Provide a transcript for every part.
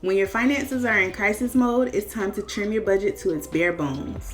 When your finances are in crisis mode, it's time to trim your budget to its bare bones.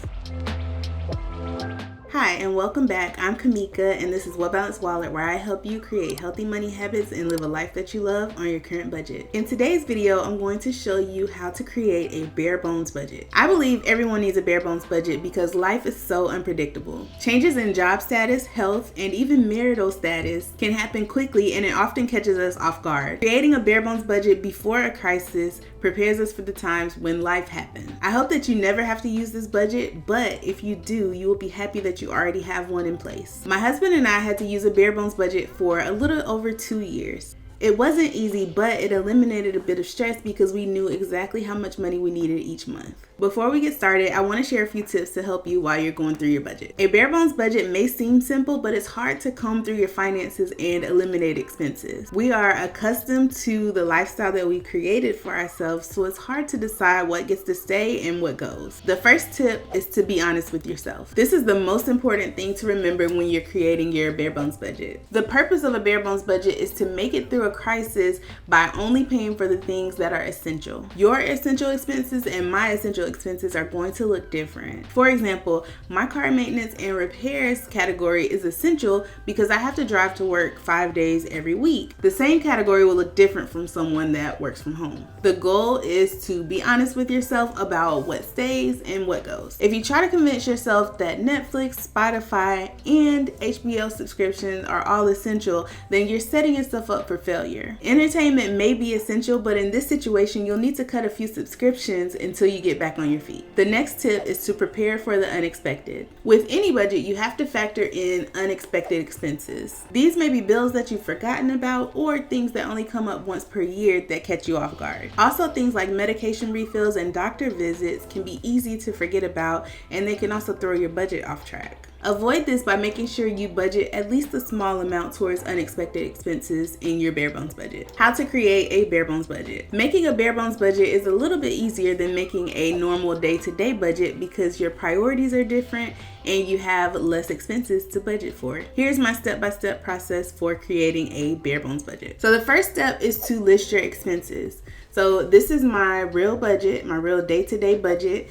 Hi, and welcome back. I'm Kamika, and this is Well Balanced Wallet, where I help you create healthy money habits and live a life that you love on your current budget. In today's video, I'm going to show you how to create a bare bones budget. I believe everyone needs a bare bones budget because life is so unpredictable. Changes in job status, health, and even marital status can happen quickly, and it often catches us off guard. Creating a bare bones budget before a crisis prepares us for the times when life happens. I hope that you never have to use this budget, but if you do, you will be happy that you already have one in place. My husband and I had to use a bare bones budget for a little over 2 years. It wasn't easy, but it eliminated a bit of stress because we knew exactly how much money we needed each month. Before we get started, I want to share a few tips to help you while you're going through your budget. A bare bones budget may seem simple, but it's hard to comb through your finances and eliminate expenses. We are accustomed to the lifestyle that we created for ourselves, so it's hard to decide what gets to stay and what goes. The first tip is to be honest with yourself. This is the most important thing to remember when you're creating your bare bones budget. The purpose of a bare bones budget is to make it through a crisis by only paying for the things that are essential. Your essential expenses and my essential expenses are going to look different. For example, my car maintenance and repairs category is essential because I have to drive to work 5 days every week. The same category will look different from someone that works from home. The goal is to be honest with yourself about what stays and what goes. If you try to convince yourself that Netflix, Spotify, and HBO subscriptions are all essential, then you're setting yourself up for failure. Entertainment may be essential, but in this situation, you'll need to cut a few subscriptions until you get back on your feet. The next tip is to prepare for the unexpected. With any budget, you have to factor in unexpected expenses. These may be bills that you've forgotten about or things that only come up once per year that catch you off guard. Also, things like medication refills and doctor visits can be easy to forget about, and they can also throw your budget off track. Avoid this by making sure you budget at least a small amount towards unexpected expenses in your bare bones budget. How to create a bare bones budget. Making a bare bones budget is a little bit easier than making a normal day-to-day budget because your priorities are different and you have less expenses to budget for. Here's my step-by-step process for creating a bare bones budget. So the first step is to list your expenses. So this is my real budget, my real day-to-day budget.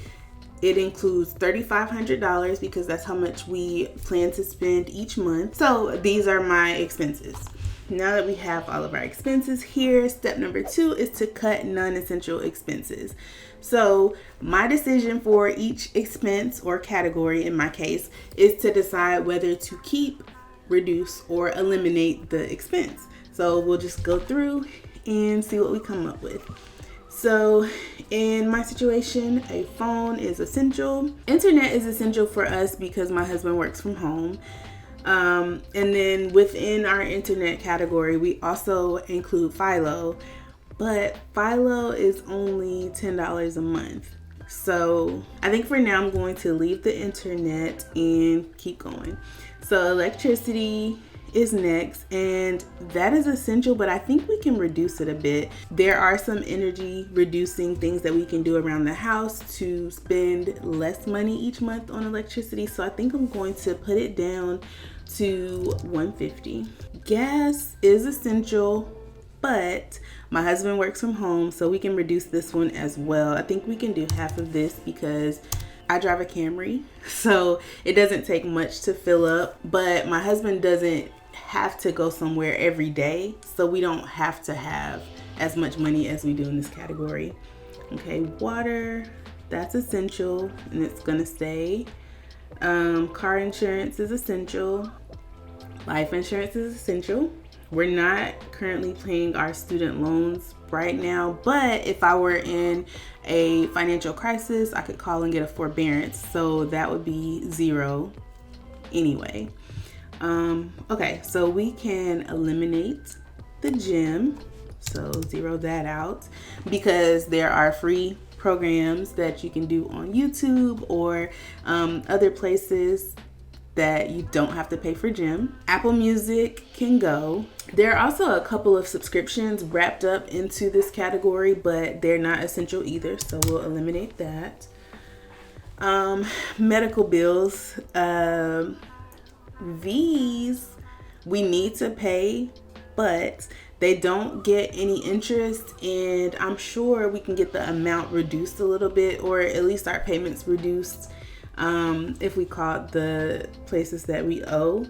It includes $3,500 because that's how much we plan to spend each month. So these are my expenses. Now that we have all of our expenses here, step number 2 is to cut non-essential expenses. So my decision for each expense or category in my case is to decide whether to keep, reduce, or eliminate the expense. So we'll just go through and see what we come up with. So in my situation, a phone is essential. Internet is essential for us because my husband works from home. And then within our internet category, we also include Philo, but Philo is only $10 a month. So I think for now I'm going to leave the internet and keep going. So electricity is next, and that is essential, but I think we can reduce it a bit. There are some energy reducing things that we can do around the house to spend less money each month on electricity, so I think I'm going to put it down to $150. Gas is essential, but my husband works from home, so we can reduce this one as well. I think we can do half of this because I drive a Camry, so it doesn't take much to fill up, but my husband doesn't have to go somewhere every day, so we don't have to have as much money as we do in this category. Okay, water, that's essential and it's gonna stay. Car insurance is essential. Life insurance is essential. We're not currently paying our student loans right now, but if I were in a financial crisis, I could call and get a forbearance, so that would be $0 anyway. Okay, so we can eliminate the gym, so zero that out, because there are free programs that you can do on YouTube or other places that you don't have to pay for gym. Apple Music can go. There are also a couple of subscriptions wrapped up into this category, but they're not essential either, so we'll eliminate that. Medical bills, these we need to pay, but They don't get any interest, and I'm sure we can get the amount reduced a little bit, or at least our payments reduced if we called the places that we owe.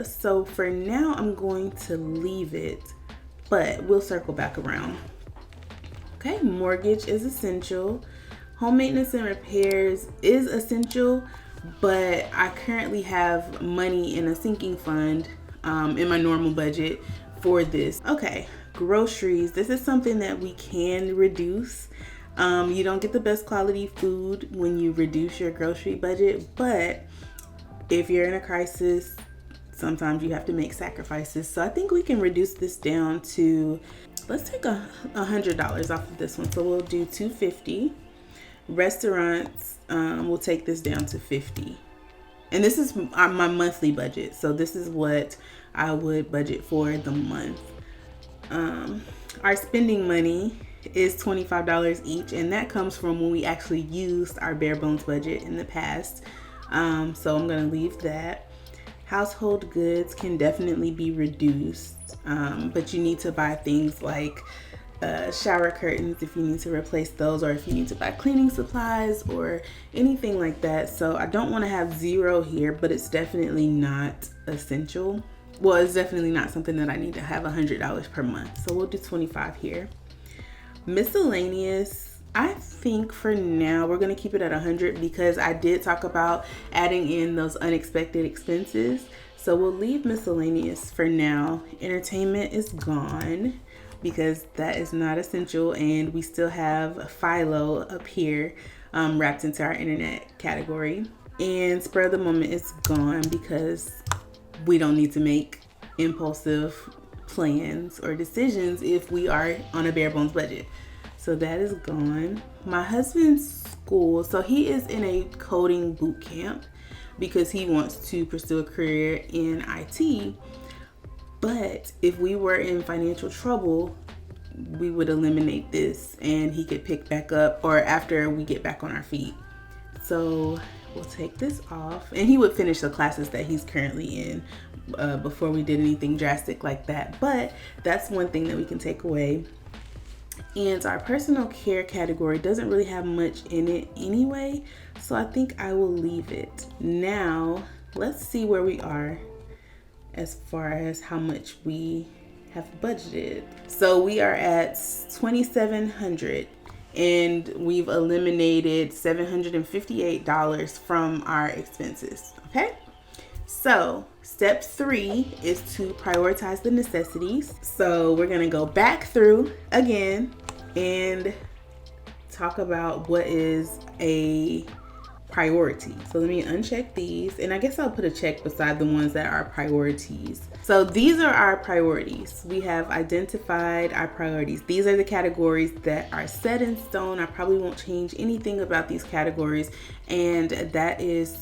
So for now, I'm going to leave it, but we'll circle back around. Okay, mortgage is essential. Home maintenance and repairs is essential, but I currently have money in a sinking fund in my normal budget for this. Okay, groceries. This is something that we can reduce. You don't get the best quality food when you reduce your grocery budget, but if you're in a crisis, sometimes you have to make sacrifices. So I think we can reduce this down to, let's take $100 off of this one. So we'll do $250. Restaurants, we'll take this down to $50. And this is my monthly budget. So this is what I would budget for the month. Our spending money is $25 each, and that comes from when we actually used our bare bones budget in the past. So I'm gonna leave that. Household goods can definitely be reduced, but you need to buy things like shower curtains if you need to replace those, or if you need to buy cleaning supplies or anything like that. So I don't want to have zero here, but it's definitely not essential. Well, it's definitely not something that I need to have $100 per month. So we'll do 25 here. Miscellaneous, I think for now we're going to keep it at 100 because I did talk about adding in those unexpected expenses. So we'll leave miscellaneous for now. Entertainment is gone because that is not essential, and we still have Philo up here wrapped into our internet category. And spur of the moment is gone because we don't need to make impulsive plans or decisions if we are on a bare bones budget. So that is gone. My husband's school, so he is in a coding boot camp because he wants to pursue a career in IT. But if we were in financial trouble, we would eliminate this and he could pick back up, or after we get back on our feet. So we'll take this off, and he would finish the classes that he's currently in before we did anything drastic like that. But that's one thing that we can take away. And our personal care category doesn't really have much in it anyway, so I think I will leave it. Now let's see where we are as far as how much we have budgeted. So we are at $2,700, and we've eliminated $758 from our expenses. Okay, so step 3 is to prioritize the necessities. So we're gonna go back through again and talk about what is a priority. So let me uncheck these, and I guess I'll put a check beside the ones that are priorities. So these are our priorities. We have identified our priorities. These are the categories that are set in stone. I probably won't change anything about these categories, and that is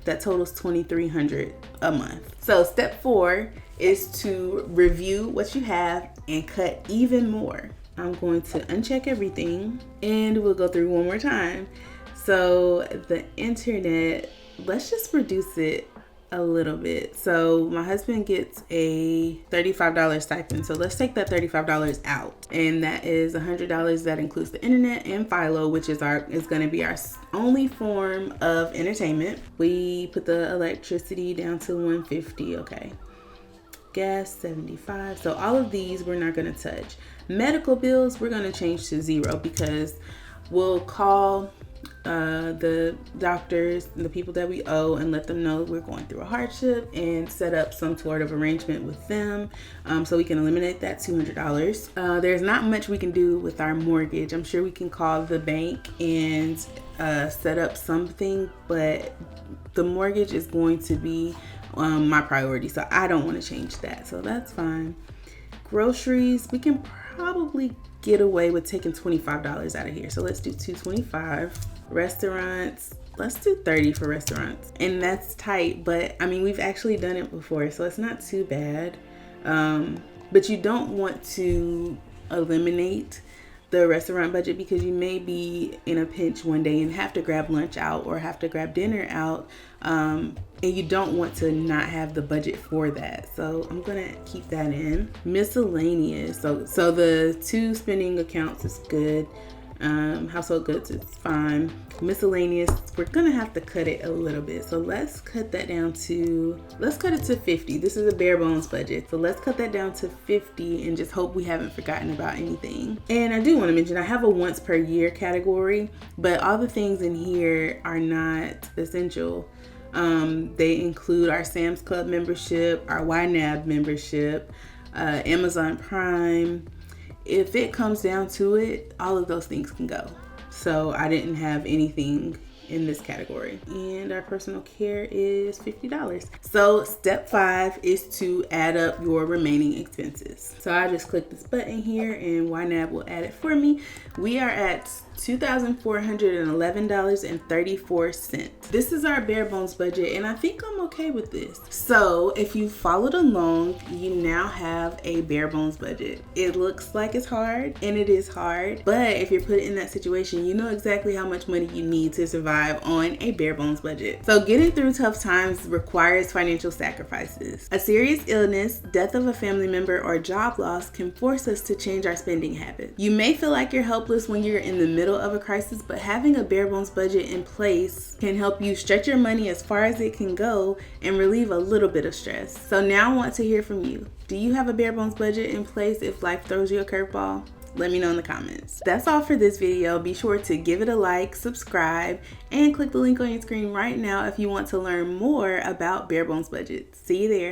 that totals $2,300 a month. So step 4 is to review what you have and cut even more. I'm going to uncheck everything, and we'll go through one more time. So the internet, let's just reduce it a little bit. So my husband gets a $35 stipend. So let's take that $35 out, and that is $100. That includes the internet and Philo, which is going to be our only form of entertainment. We put the electricity down to $150. Okay. Gas $75. So all of these we're not going to touch. Medical bills we're going to change to 0 because we'll call the doctors and the people that we owe and let them know we're going through a hardship and set up some sort of arrangement with them, so we can eliminate that $200. There's not much we can do with our mortgage. I'm sure we can call the bank and set up something, but the mortgage is going to be my priority, so I don't want to change that, so that's fine. Groceries, we can probably get away with taking $25 out of here, so let's do $225. Restaurants, let's do $30 for restaurants, and that's tight, but I mean, we've actually done it before, so it's not too bad. But you don't want to eliminate the restaurant budget, because you may be in a pinch one day and have to grab lunch out or have to grab dinner out, and you don't want to not have the budget for that. So I'm gonna keep that in. Miscellaneous, so the 2 spending accounts is good. Household goods is fine. Miscellaneous, we're gonna have to cut it a little bit, so let's cut it to 50. This is a bare bones budget, so let's cut that down to 50 and just hope we haven't forgotten about anything. And I do want to mention I have a once per year category, but all the things in here are not essential. They include our Sam's Club membership, our YNAB membership, Amazon Prime. If it comes down to it, all of those things can go. So I didn't have anything in this category. And our personal care is $50. So step 5 is to add up your remaining expenses. So I just click this button here and YNAB will add it for me. We are at $2,411.34. This is our bare bones budget, and I think I'm okay with this. So if you followed along, you now have a bare bones budget. It looks like it's hard, and it is hard, but if you're put in that situation, you know exactly how much money you need to survive on a bare bones budget. So getting through tough times requires financial sacrifices. A serious illness, death of a family member, or job loss can force us to change our spending habits. You may feel like you're helpless when you're in the middle of a crisis, but having a bare bones budget in place can help you stretch your money as far as it can go and relieve a little bit of stress. So now I want to hear from you. Do you have a bare bones budget in place if life throws you a curveball? Let me know in the comments. That's all for this video. Be sure to give it a like, subscribe, and click the link on your screen right now if you want to learn more about bare bones budgets. See you there.